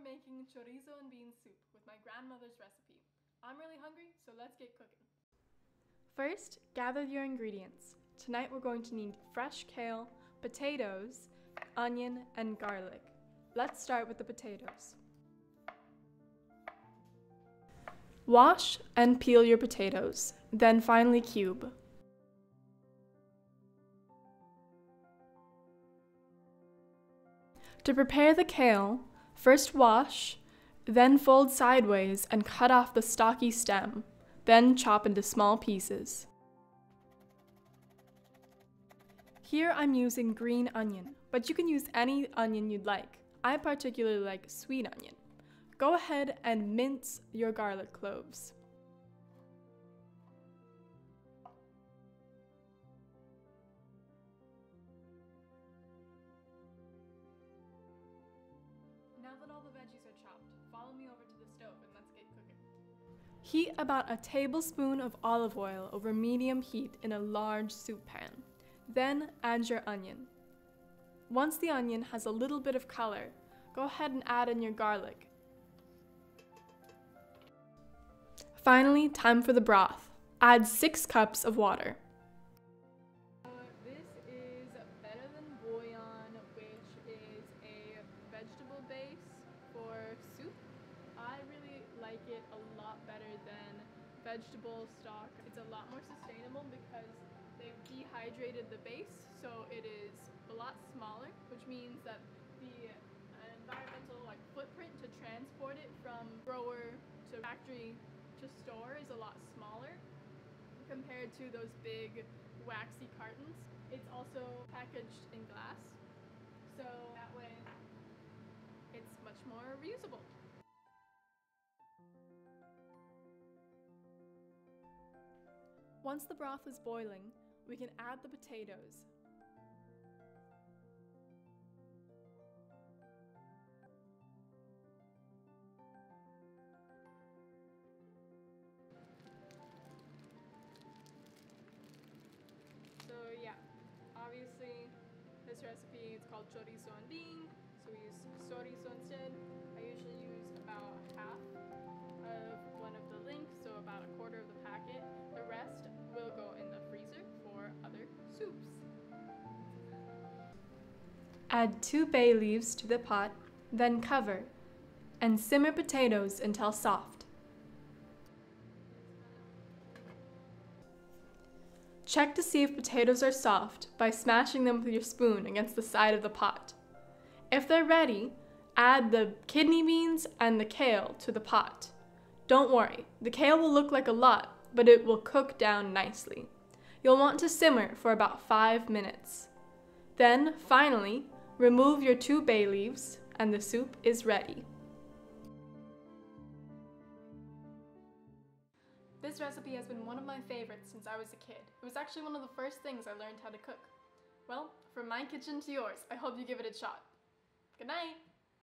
making chorizo and bean soup with my grandmother's recipe. I'm really hungry, so let's get cooking. First, gather your ingredients. Tonight we're going to need fresh kale, potatoes, onion, and garlic. Let's start with the potatoes. Wash and peel your potatoes, then finely cube. To prepare the kale, first wash, then fold sideways and cut off the stalky stem, then chop into small pieces. Here I'm using green onion, but you can use any onion you'd like. I particularly like sweet onion. Go ahead and mince your garlic cloves. Now that all the veggies are chopped, follow me over to the stove and let's get cooking. Heat about a tablespoon of olive oil over medium heat in a large soup pan. Then add your onion. Once the onion has a little bit of color, go ahead and add in your garlic. Finally, time for the broth. Add 6 cups of water. This is better than bouillon, which is a vegetable base for soup. I really like it a lot better than vegetable stock. It's a lot more sustainable because they've dehydrated the base, so it is a lot smaller, which means that the environmental footprint to transport it from grower to factory to store is a lot smaller compared to those big waxy cartons. It's also packaged in glass, so that way it's much more reusable. Once the broth is boiling, we can add the potatoes. So yeah, obviously this recipe is called chorizo and bean, so we use chorizo instead. I usually use about half of one of the links, so about a quarter of the packet. The rest will go in the freezer for other soups. Add 2 bay leaves to the pot, then cover, and simmer potatoes until soft. Check to see if potatoes are soft by smashing them with your spoon against the side of the pot. If they're ready, add the kidney beans and the kale to the pot. Don't worry, the kale will look like a lot, but it will cook down nicely. You'll want to simmer for about 5 minutes. Then, finally, remove your 2 bay leaves and the soup is ready. This recipe has been one of my favorites since I was a kid. It was actually one of the first things I learned how to cook. Well, from my kitchen to yours, I hope you give it a shot. Good night!